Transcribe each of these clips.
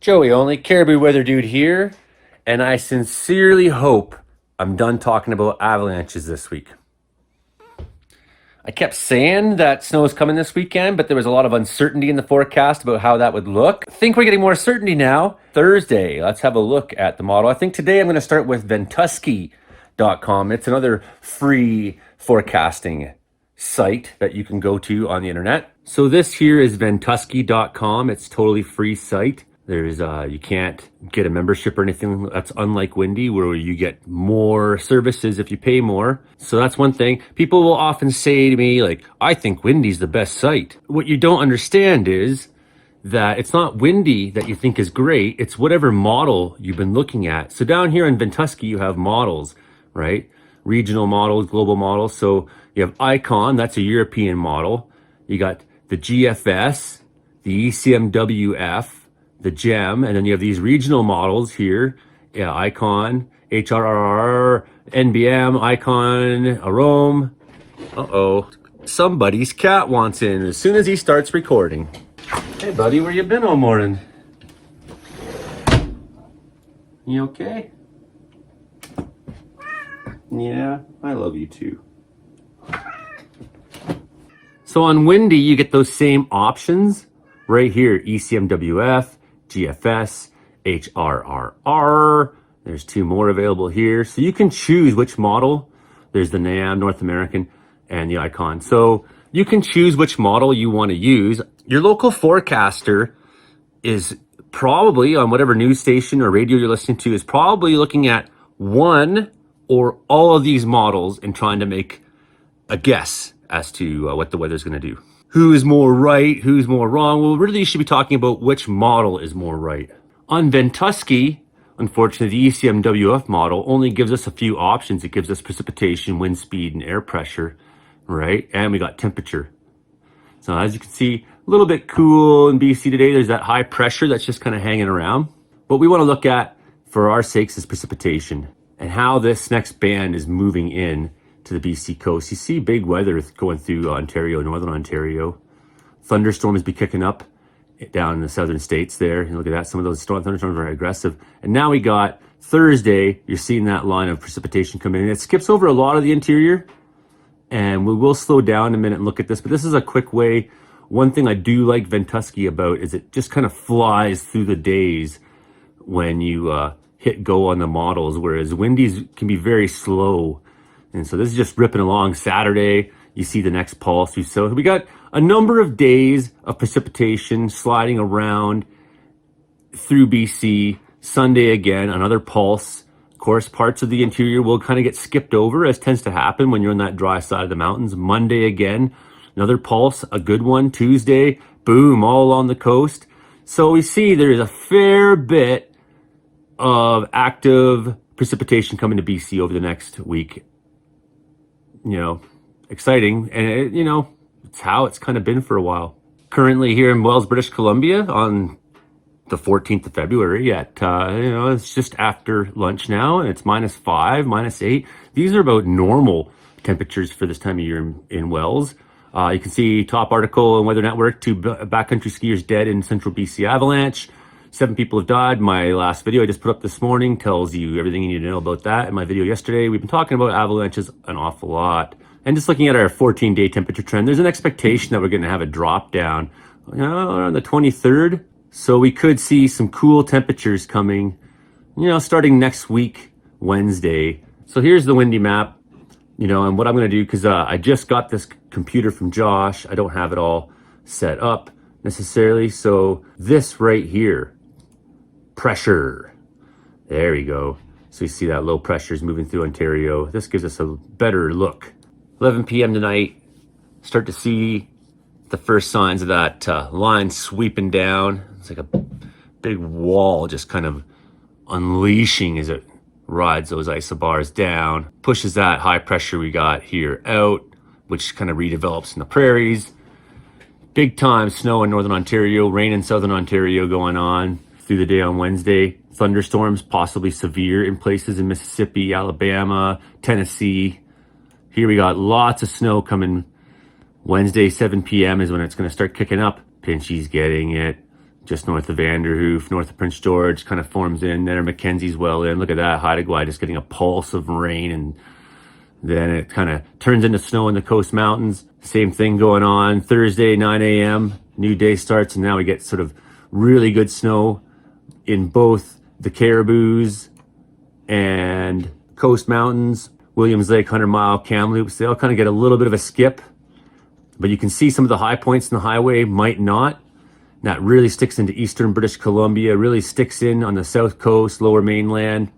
Joey only, Cariboo Weather Dude here, and I sincerely hope I'm done talking about avalanches this week. I kept saying that snow is coming this weekend, but there was a lot of uncertainty in the forecast about how that would look. I think we're getting more certainty now. Thursday, let's have a look at the model. I think today I'm going to start with Ventusky.com. It's another free forecasting site that you can go to on the internet. So this here is Ventusky.com. It's totally free site. There's you can't get a membership or anything. That's unlike Windy, where you get more services if you pay more. So that's one thing. People will often say to me, like, I think Windy's the best site. What you don't understand is that it's not Windy that you think is great. It's whatever model you've been looking at. So down here in Ventusky, you have models, right? Regional models, global models. So you have Icon, that's a European model. You got the GFS, the ECMWF, the GEM, and then you have these regional models here. Yeah, Icon, HRRR, NBM, Icon, Arome. Uh-oh, somebody's cat wants in as soon as he starts recording. Hey buddy, where you been all morning? You okay? Yeah, I love you too. So on Windy, you get those same options right here, ECMWF, GFS, HRRR. There's two more available here. So you can choose which model. There's the NAM, North American, and the Icon. So you can choose which model you want to use. Your local forecaster is probably, on whatever news station or radio you're listening to, is probably looking at one or all of these models and trying to make a guess as to what the weather's going to do. Who is more right? Who's more wrong? Well, really, you should be talking about which model is more right. On Ventusky, unfortunately, the ECMWF model only gives us a few options. It gives us precipitation, wind speed, and air pressure, right? And we got temperature. So as you can see, a little bit cool in BC today. There's that high pressure that's just kind of hanging around. What we want to look at, for our sakes, is precipitation and how this next band is moving in to the BC coast. You see big weather going through Ontario, Northern Ontario. Thunderstorms be kicking up down in the southern states there. You look at that, some of those thunderstorms are very aggressive. And now we got Thursday, you're seeing that line of precipitation come in. It skips over a lot of the interior, and we will slow down in a minute and look at this, but this is a quick way. One thing I do like Ventusky about is it just kind of flies through the days when you hit go on the models, whereas Windy's can be very slow. And so this is just ripping along. Saturday, you see the next pulse. So we got a number of days of precipitation sliding around through BC. Sunday again, another pulse. Of course, parts of the interior will kind of get skipped over, as tends to happen when you're on that dry side of the mountains. Monday again, another pulse, a good one. Tuesday, boom, all along the coast. So we see there is a fair bit of active precipitation coming to BC over the next week. You know, exciting. And, it's how it's kind of been for a while. Currently here in Wells, British Columbia on the 14th of February at, it's just after lunch now, and it's -5, -8. These are about normal temperatures for this time of year in Wells. You can see top article on Weather Network, 2 backcountry skiers dead in central BC avalanche. 7 people have died. My last video I just put up this morning tells you everything you need to know about that. In my video yesterday, we've been talking about avalanches an awful lot. And just looking at our 14-day temperature trend, there's an expectation that we're going to have a drop down on the 23rd. So we could see some cool temperatures coming, starting next week, Wednesday. So here's the windy map, and what I'm going to do, because I just got this computer from Josh. I don't have it all set up necessarily. So this right here, pressure. There we go. So you see that low pressure is moving through Ontario. This gives us a better look. 11 p.m. tonight, start to see the first signs of that line sweeping down. It's like a big wall just kind of unleashing as it rides those isobars down, pushes that high pressure we got here out, which kind of redevelops in the prairies. Big time snow in Northern Ontario, rain in Southern Ontario going on through the day on Wednesday. Thunderstorms, possibly severe in places in Mississippi, Alabama, Tennessee. Here we got lots of snow coming. Wednesday, 7 p.m. is when it's going to start kicking up. Pinchy's getting it. just north of Vanderhoof, north of Prince George, kind of forms in there. Mackenzie's well in. Look at that. Haida just getting a pulse of rain, and then it kind of turns into snow in the Coast Mountains. Same thing going on. Thursday, 9 a.m., new day starts, and now we get sort of really good snow in both the Cariboos and Coast Mountains. Williams Lake, 100-mile Kamloops, they all kind of get a little bit of a skip, but you can see some of the high points in the highway might not. That really sticks into eastern British Columbia, really sticks in on the south coast, lower mainland.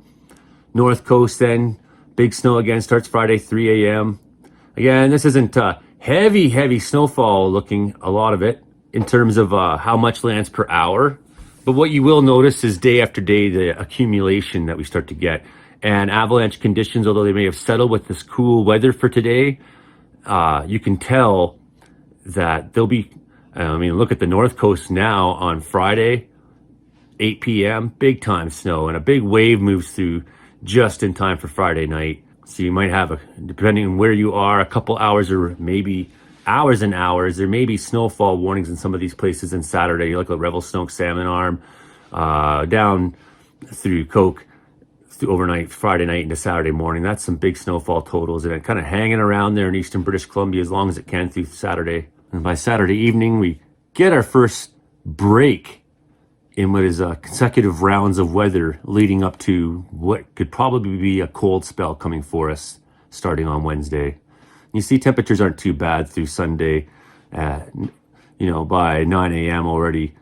North coast then, big snow again, starts Friday, 3 a.m. Again, this isn't heavy snowfall looking, a lot of it, in terms of how much lands per hour. But what you will notice is day after day, the accumulation that we start to get. And avalanche conditions, although they may have settled with this cool weather for today, you can tell that there'll be, look at the North Coast now on Friday, 8 p.m., big time snow, and a big wave moves through just in time for Friday night. So you might have, depending on where you are, a couple hours or maybe hours and hours. There may be snowfall warnings in some of these places on Saturday. You look at Revelstoke, Salmon Arm, down through Coke, through overnight, Friday night into Saturday morning. That's some big snowfall totals, and it kind of hanging around there in eastern British Columbia as long as it can through Saturday. And by Saturday evening, we get our first break in what is consecutive rounds of weather leading up to what could probably be a cold spell coming for us starting on Wednesday. You see temperatures aren't too bad through Sunday. By 9 a.m. already,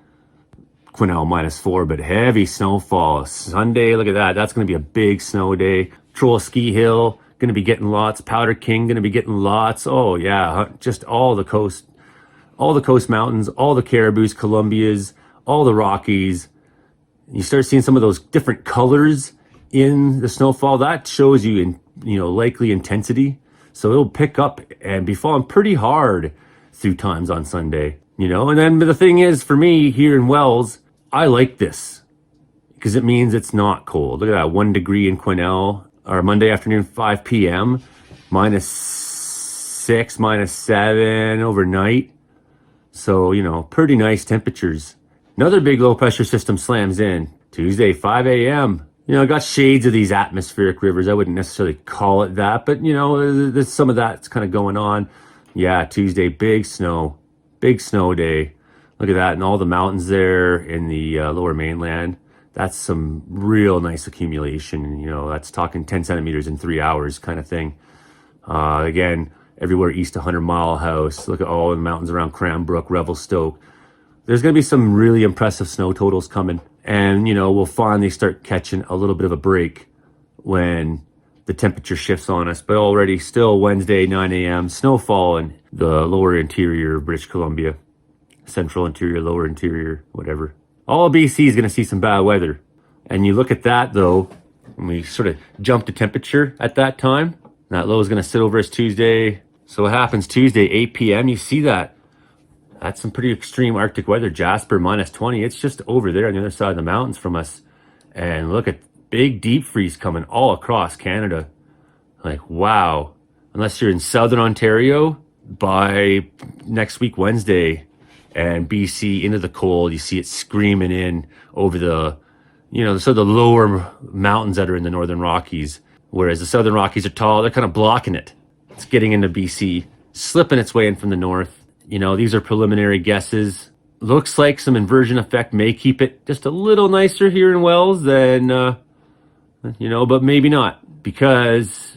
Quesnel -4, but heavy snowfall. Sunday, look at that. That's going to be a big snow day. Troll Ski Hill, going to be getting lots. Powder King, going to be getting lots. Oh, yeah, just all the coast mountains, all the Cariboos, Columbias, all the Rockies. You start seeing some of those different colors in the snowfall. That shows you likely intensity. So it'll pick up and be falling pretty hard through times on Sunday, And then the thing is, for me here in Wells, I like this because it means it's not cold. Look at that, 1 degree in Quesnel, or Monday afternoon, 5 p.m., -6, -7 overnight. So, pretty nice temperatures. Another big low pressure system slams in Tuesday, 5 a.m. I got shades of these atmospheric rivers. I wouldn't necessarily call it that, but there's some of that's kind of going on. Yeah, Tuesday, big snow day. Look at that, and all the mountains there in the lower mainland. That's some real nice accumulation. That's talking 10 centimeters in 3 hours kind of thing. Again, everywhere east of 100-mile House. Look at all the mountains around Cranbrook, Revelstoke. There's going to be some really impressive snow totals coming. And, we'll finally start catching a little bit of a break when the temperature shifts on us. But already still Wednesday, 9 a.m., snowfall in the lower interior of British Columbia, central interior, lower interior, whatever. All BC is going to see some bad weather. And you look at that, though, and we sort of jump to temperature at that time. That low is going to sit over us Tuesday. So what happens Tuesday, 8 p.m., you see that. That's some pretty extreme Arctic weather. Jasper, -20. It's just over there on the other side of the mountains from us. And look at big deep freeze coming all across Canada. Like, wow. Unless you're in southern Ontario, by next week, Wednesday, and BC into the cold, you see it screaming in over the, sort of the lower mountains that are in the northern Rockies. Whereas the southern Rockies are tall, they're kind of blocking it. It's getting into BC, slipping its way in from the north. These are preliminary guesses. Looks like some inversion effect may keep it just a little nicer here in Wells than, but maybe not, because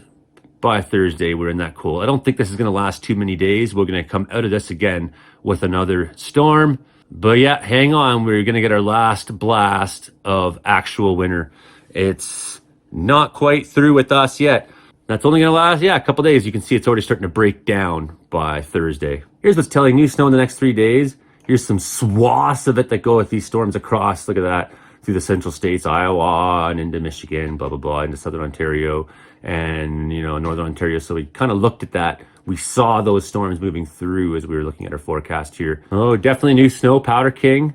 by Thursday we're in that cold. I don't think this is going to last too many days. We're going to come out of this again with another storm. But yeah, hang on. We're going to get our last blast of actual winter. It's not quite through with us yet. That's only going to last, a couple days. You can see it's already starting to break down by Thursday. Here's what's telling you: snow in the next 3 days. Here's some swaths of it that go with these storms across. Look at that. Through the central states, Iowa, and into Michigan, blah, blah, blah, into southern Ontario and, northern Ontario. So we kind of looked at that. We saw those storms moving through as we were looking at our forecast here. Oh, definitely new snow, Powder King.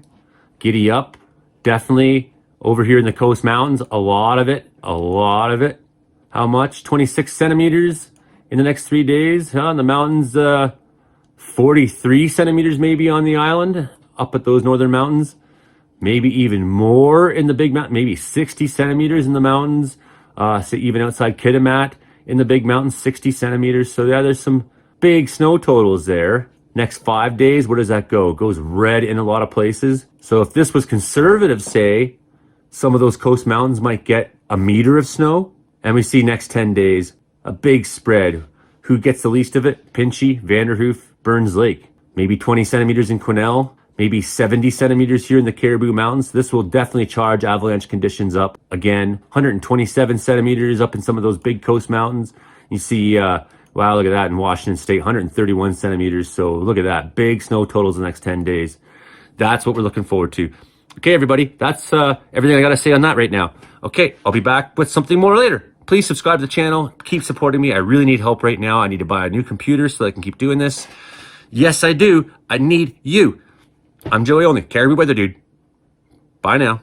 Giddy up. Definitely over here in the Coast Mountains, a lot of it. How much? 26 centimeters in the next 3 days. In the mountains, 43 centimeters maybe on the island, up at those northern mountains. maybe even more in the big mountain, maybe 60 centimeters in the mountains. So even outside Kitimat in the big mountains, 60 centimeters. So yeah, there's some big snow totals there. Next 5 days, where does that go? It goes red in a lot of places. So if this was conservative, say, some of those coast mountains might get a meter of snow. And we see next 10 days, a big spread. Who gets the least of it? Pinchy, Vanderhoof, Burns Lake. Maybe 20 centimeters in Quesnel, maybe 70 centimeters here in the Cariboo Mountains. This will definitely charge avalanche conditions up again. 127 centimeters up in some of those big coast mountains. You see, wow, look at that in Washington State, 131 centimeters. So look at that, big snow totals the next 10 days. That's what we're looking forward to. Okay, everybody, that's everything I got to say on that right now. Okay, I'll be back with something more later. Please subscribe to the channel. Keep supporting me. I really need help right now. I need to buy a new computer so that I can keep doing this. Yes, I do. I need you. I'm Joey Olney, Cariboo Weather Dude. Bye now.